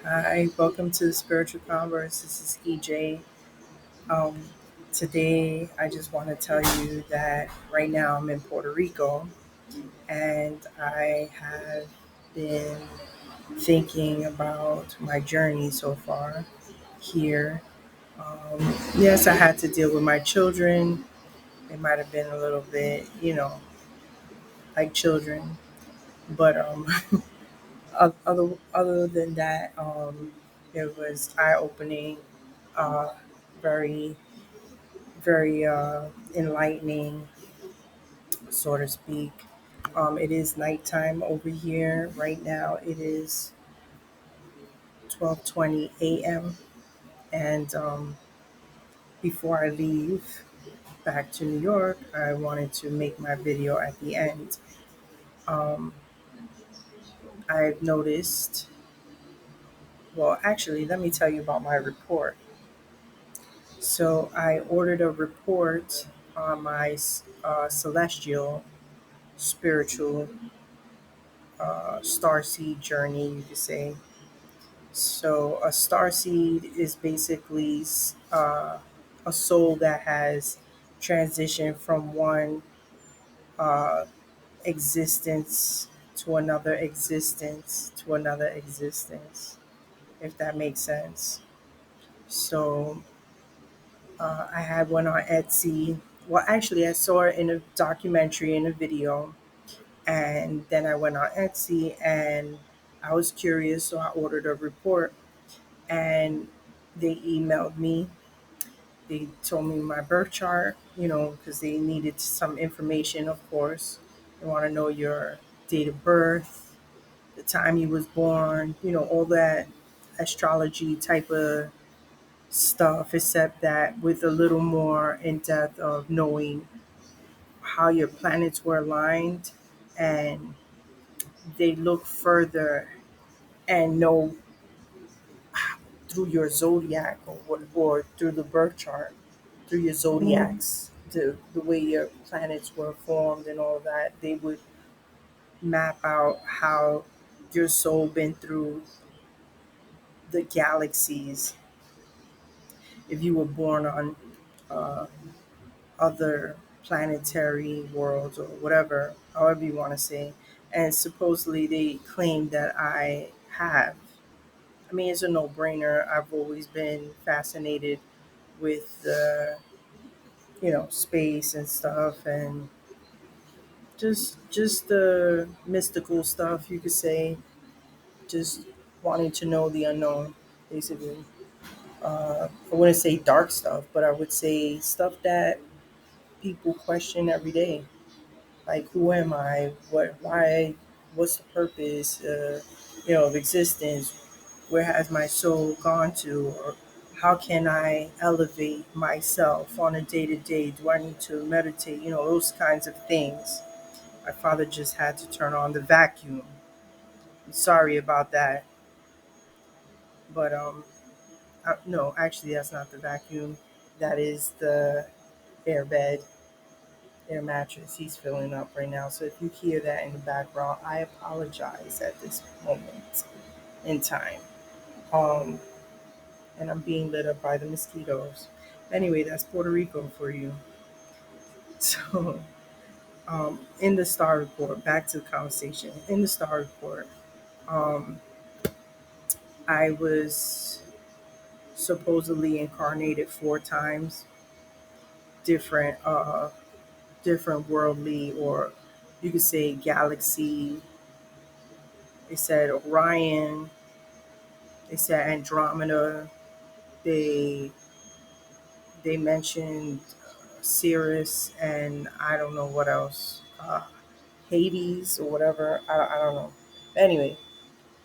Hi, welcome to Spiritual Converse. This is EJ. Um, Today, I just want to tell you that right now I'm in Puerto Rico and I have been thinking about my journey so far here. Um, yes, I had to deal with my children. It might have been a little bit, like children, but other than that, it was eye opening, uh, very very enlightening, so to speak. It is nighttime over here right now. It is 12:20 a.m. and before I leave back to New York, I wanted to make my video at the end. Um, I've noticed. Well, actually, let me tell you about my report. So I ordered a report on my celestial spiritual starseed journey, you could say. So a starseed is basically a soul that has transitioned from one uh, existence to another existence to another existence, if that makes sense. So I had one on Etsy. Well, actually, I saw it in a documentary in a video, and then I went on Etsy and I was curious, so I ordered a report and they emailed me. They told me my birth chart, because they needed some information, of course. They want to know your date of birth, the time you was born, all that astrology type of stuff, except that with a little more in depth of knowing how your planets were aligned, and they look further and know through your zodiac or through the birth chart, through your zodiacs, the way your planets were formed and all that, they would map out how your soul been through the galaxies. If you were born on uh, other planetary worlds or whatever, however you want to say, and supposedly they claim that I have. I mean, it's a no-brainer. I've always been fascinated with the space and stuff, and just the mystical stuff, you could say. Just wanting to know the unknown, basically. I wouldn't say dark stuff, but I would say stuff that people question every day, like who am I, what's the purpose, of existence, where has my soul gone to, or how can I elevate myself on a day to day? Do I need to meditate? Those kinds of things. My father just had to turn on the vacuum. I'm sorry about that, but no, actually, that's not the vacuum. That is the air bed, air mattress. He's filling up right now. So if you hear that in the background, I apologize at this moment in time. Um, and I'm being lit up by the mosquitoes. Anyway, that's Puerto Rico for you. So, in the star report, back to the conversation. In the star report, um, I was supposedly incarnated 4 times, different, different worldly, or you could say galaxy. They said Orion. They said Andromeda. They they mentioned Sirius, and I don't know what else. Hades or whatever. I don't know. Anyway,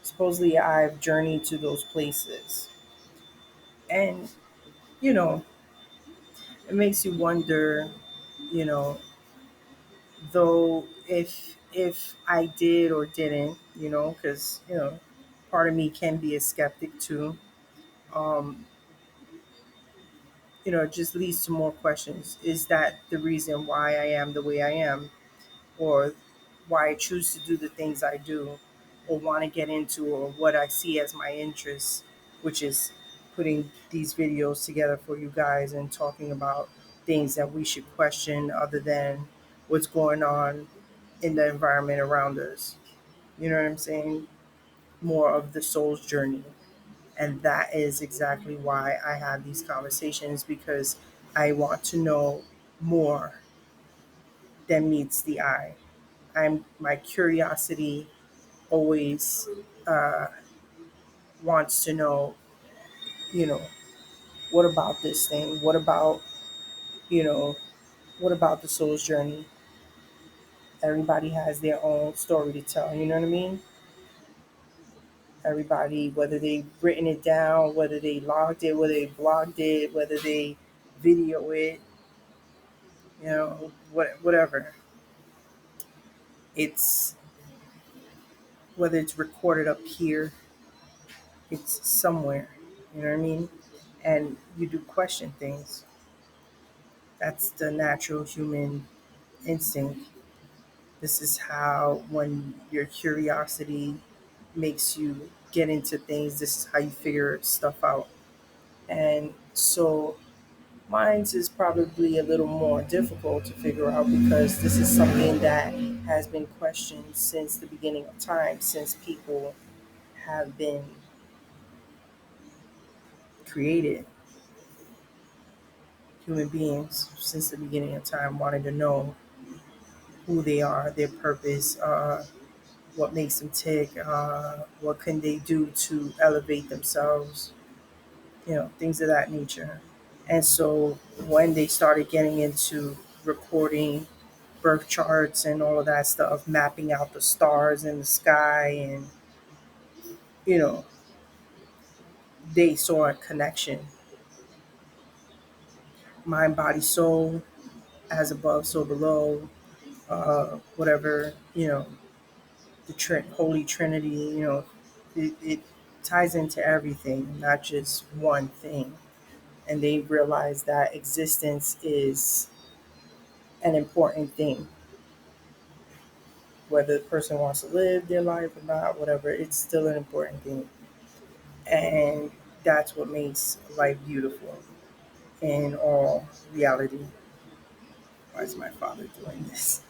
supposedly I've journeyed to those places. And, you know, it makes you wonder, you know, though if I did or didn't, because, part of me can be a skeptic too. Um, it just leads to more questions. Is that the reason why I am the way I am? Or why I choose to do the things I do? or want to get into, or what I see as my interests, which is putting these videos together for you guys and talking about things that we should question other than what's going on in the environment around us. You know what I'm saying? More of the soul's journey. And that is exactly why I have these conversations, because I want to know more than meets the eye. My curiosity always uh, wants to know, you know, what about this thing? What about, you know, what about the soul's journey? Everybody has their own story to tell, you know what I mean? Everybody, whether they've written it down, whether they logged it, whether they blogged it, whether they video it, whatever. It's whether it's recorded up here, it's somewhere, you know what I mean? And you do question things. That's the natural human instinct. This is how, when your curiosity makes you get into things, this is how you figure stuff out. And so mine's is probably a little more difficult to figure out, because this is something that has been questioned since the beginning of time, since people have been created. Human beings, since the beginning of time, wanted to know who they are, their purpose, what makes them tick, what can they do to elevate themselves, things of that nature. And so when they started getting into recording birth charts and all of that stuff, mapping out the stars in the sky, and, you know, they saw a connection: mind, body, soul, as above, so below, whatever, the Holy Trinity, it ties into everything, not just one thing. And they realize that existence is an important thing, whether the person wants to live their life or not, whatever, it's still an important thing. And that's what makes life beautiful in all reality. Why is my father doing this?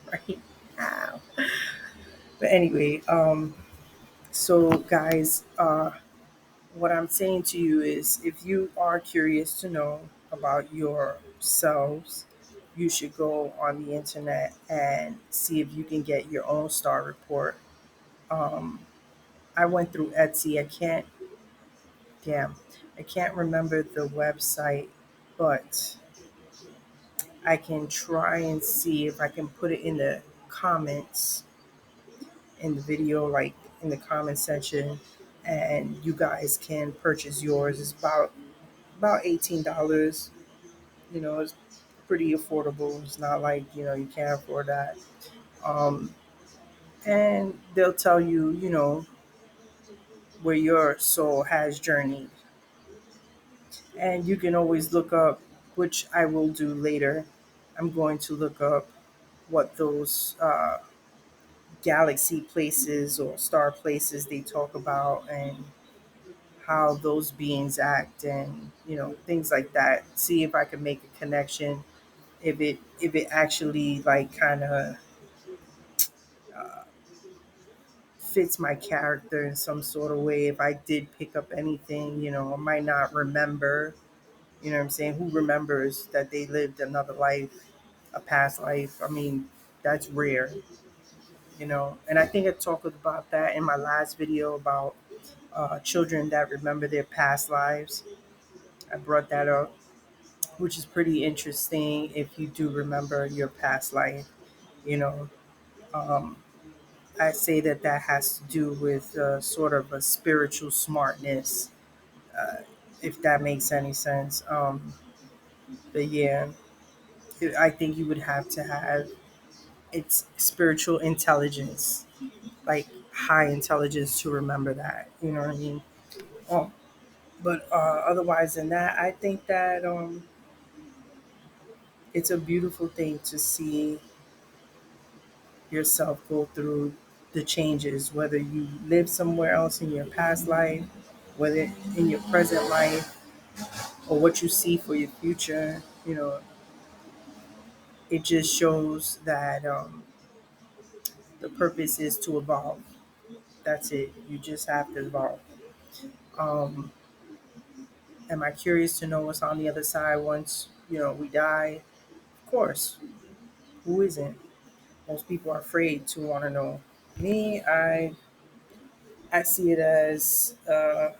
Right? Ow. But anyway, so guys, what I'm saying to you is, if you are curious to know about yourselves, you should go on the internet and see if you can get your own star report. Um, I went through Etsy. Damn, I can't remember the website, but I can try and see if I can put it in the comments in the video, like in the comment section, and you guys can purchase yours. It's about $18. It's pretty affordable. It's not like, you can't afford that. Um, and they'll tell you, where your soul has journeyed. And you can always look up, which I will do later. I'm going to look up what those galaxy places or star places they talk about, and how those beings act, and things like that. See if I can make a connection, if it actually, like, kind of uh, fits my character in some sort of way. If I did pick up anything, I might not remember. You know what I'm saying? Who remembers that they lived another life, a past life? I mean, that's rare. And I think I talked about that in my last video about children that remember their past lives. I brought that up, which is pretty interesting if you do remember your past life. You know, um, I say that that has to do with sort of a spiritual smartness, uh, if that makes any sense. But yeah, I think you would have to have it's spiritual intelligence, like high intelligence, to remember that. You know what I mean? Oh, but otherwise than that, I think that it's a beautiful thing to see yourself go through the changes, whether you live somewhere else in your past life, whether in your present life, or what you see for your future. It just shows that the purpose is to evolve. That's it. You just have to evolve. Um, am I curious to know what's on the other side once we die? Of course. Who isn't? Most people are afraid to want to know. Me, I see it as a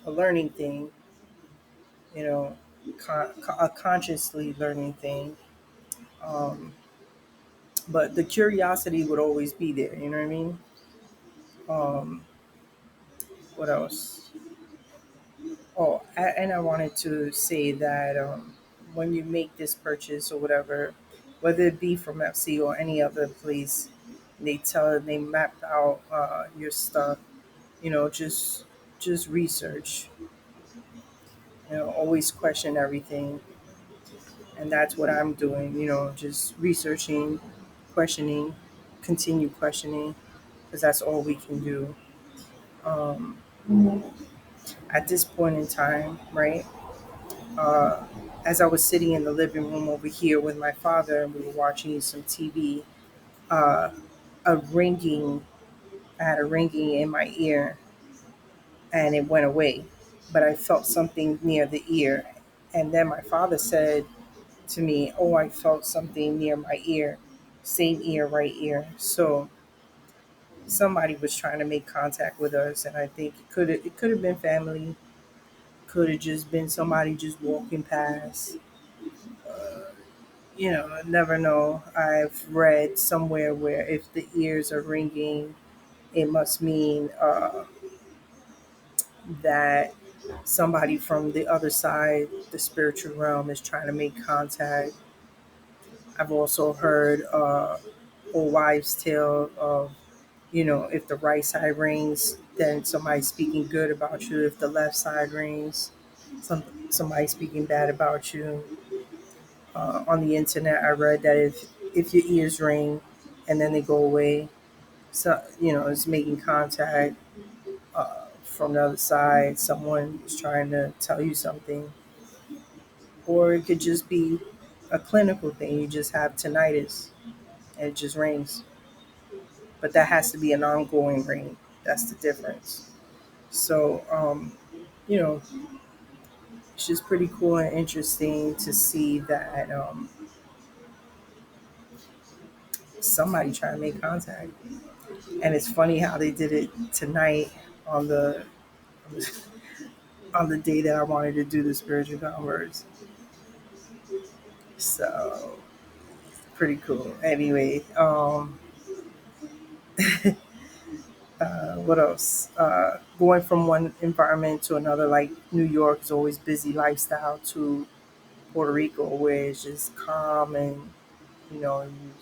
learning thing. You know, a consciously learning thing. Um, but the curiosity would always be there. You know what I mean? Um, what else? Oh, and I wanted to say that when you make this purchase or whatever, whether it be from FC or any other place, they map out your stuff. Just research. Always question everything, and that's what I'm doing. Just researching, questioning, continue questioning, because that's all we can do. Um, at this point in time, right? uh, as I was sitting in the living room over here with my father and we were watching some TV, uh, a ringing, I had a ringing in my ear and it went away. But I felt something near the ear. And then my father said to me, "Oh, I felt something near my ear, same ear, right ear." So somebody was trying to make contact with us. And I think it could have been family, could have just been somebody just walking past. I never know. I've read somewhere where if the ears are ringing, it must mean that somebody from the other side, the spiritual realm, is trying to make contact. I've also heard old wives' tale of, if the right side rings, then somebody speaking good about you. If the left side rings, somebody speaking bad about you. On the internet, I read that if your ears ring and then they go away, so it's making contact from the other side. Someone is trying to tell you something, or it could just be a clinical thing. You just have tinnitus and it just rings, but that has to be an ongoing ring. That's the difference. So, you know, it's just pretty cool and interesting to see that somebody trying to make contact. And it's funny how they did it tonight on the day that I wanted to do the spiritual converse. So pretty cool. Anyway, what else? Going from one environment to another, like New York is always busy lifestyle, to Puerto Rico where it's just calm and you know you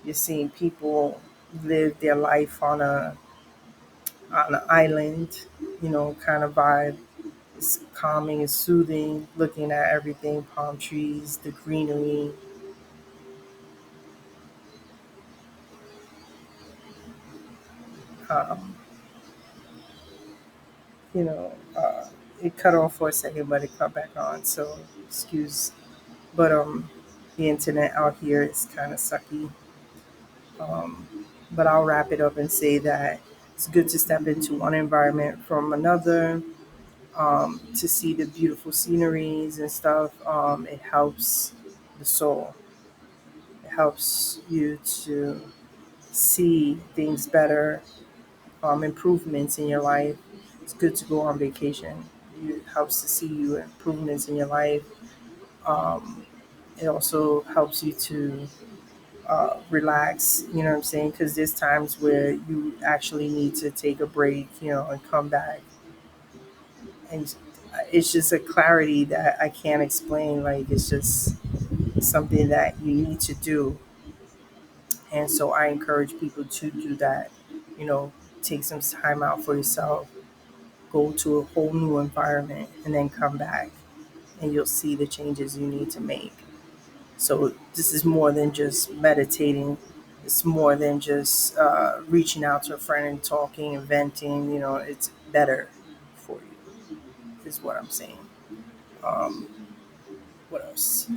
you're seeing people live their life on an island, kind of vibe. It's calming, it's soothing, looking at everything, palm trees, the greenery. Um, you know, it cut off for a second, but it cut back on. So excuse, but the internet out here is kind of sucky. Um, but I'll wrap it up and say that it's good to step into one environment from another, to see the beautiful sceneries and stuff. It helps the soul. It helps you to see things better, improvements in your life. It's good to go on vacation. It helps to see you improvements in your life. Um, it also helps you to relax, you know what I'm saying? Because there's times where you actually need to take a break, and come back. And it's just a clarity that I can't explain. Like, it's just something that you need to do. And so I encourage people to do that. You know, take some time out for yourself, go to a whole new environment, and then come back, and you'll see the changes you need to make. So this is more than just meditating. It's more than just reaching out to a friend and talking and venting. It's better for you, is what I'm saying. Um, what else?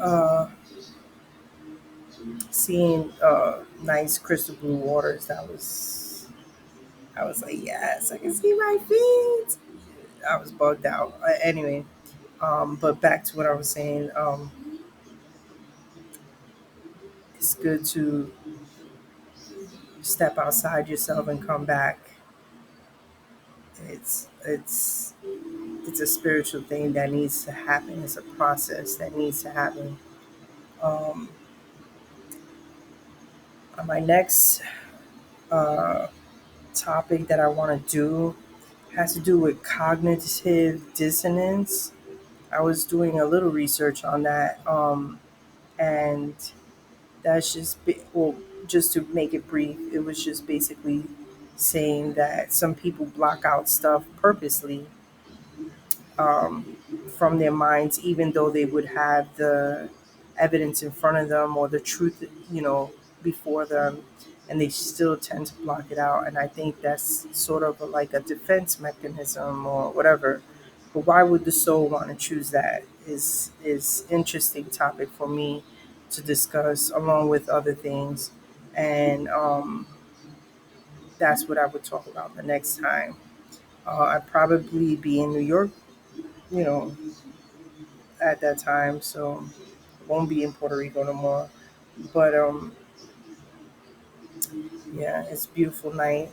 Seeing nice crystal blue waters. I was like, yes, I can see my feet. I was bugged out. Anyway, but back to what I was saying. It's good to step outside yourself and come back. It's it's it's a spiritual thing that needs to happen. It's a process that needs to happen. Um, my next uh, topic that I want to do has to do with cognitive dissonance. I was doing a little research on that, and that's well, just to make it brief, it was just basically saying that some people block out stuff purposely, um, from their minds, even though they would have the evidence in front of them or the truth, before them, and they still tend to block it out. And I think that's sort of like a defense mechanism or whatever. But why would the soul want to choose that? Is interesting topic for me to discuss along with other things, and that's what I would talk about the next time. I'd probably be in New York, you know, at that time, so won't be in Puerto Rico no more. But yeah, it's a beautiful night.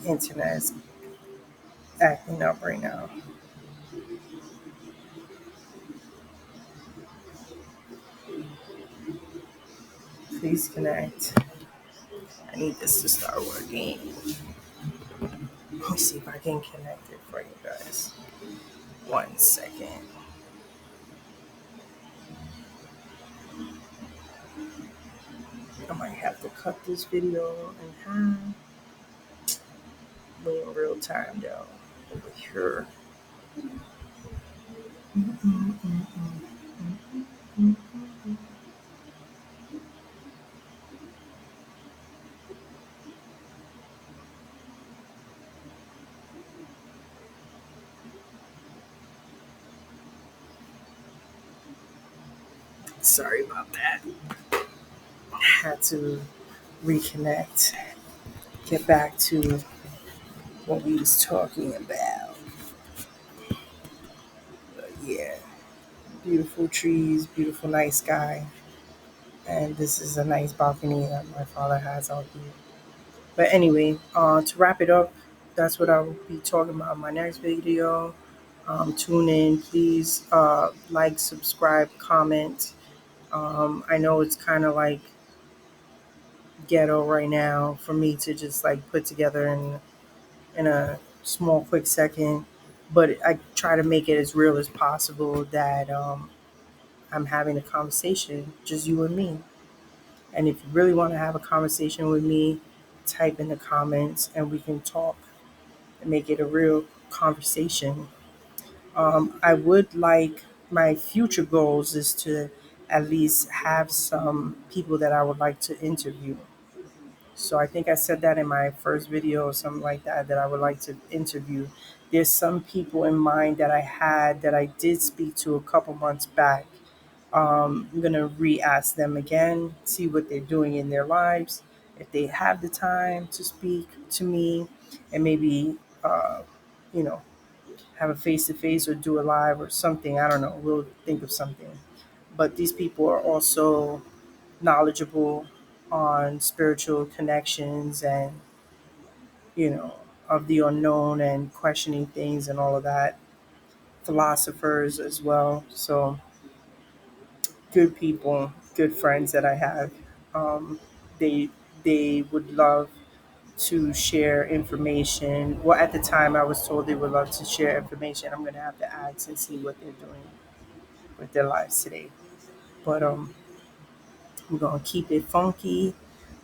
Internet is acting up right now. Please connect. I need this to start working. Let me see if I can connect it for you guys. 1 second. I might have to cut this video in half. We in real time though. Over here. Sorry about that. Had to reconnect. Get back to what we was talking about. But yeah, beautiful trees, beautiful night sky, and this is a nice balcony that my father has out here. But anyway, to wrap it up, that's what I'll be talking about in my next video. Tune in, please. Like, subscribe, comment. I know it's kind of like ghetto right now for me to just like put together in a small, quick second, but I try to make it as real as possible that I'm having a conversation, just you and me. And if you really want to have a conversation with me, type in the comments and we can talk and make it a real conversation. I would like my future goals is to at least have some people that I would like to interview. So I think I said that in my first video or something like that, that I would like to interview. There's some people in mind that I had that I did speak to a couple months back. I'm gonna re-ask them again, see what they're doing in their lives, if they have the time to speak to me, and maybe you know have a face to face or do a live or something. I don't know. We'll think of something. But these people are also knowledgeable on spiritual connections and you know of the unknown and questioning things and all of that. Philosophers as well. So good people, good friends that I have. Um, they they would love to share information. Well, at the time, I was told they would love to share information. I'm gonna have to ask and see what they're doing with their lives today. But we're gonna keep it funky.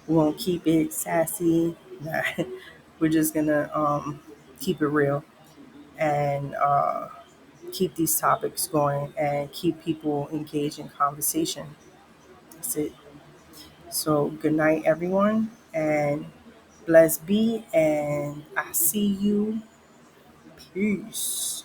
We're gonna keep it sassy. Nah, we're just gonna keep it real and keep these topics going and keep people engaged in conversation. That's it. So good night, everyone, and blessed be. And I see you. Peace.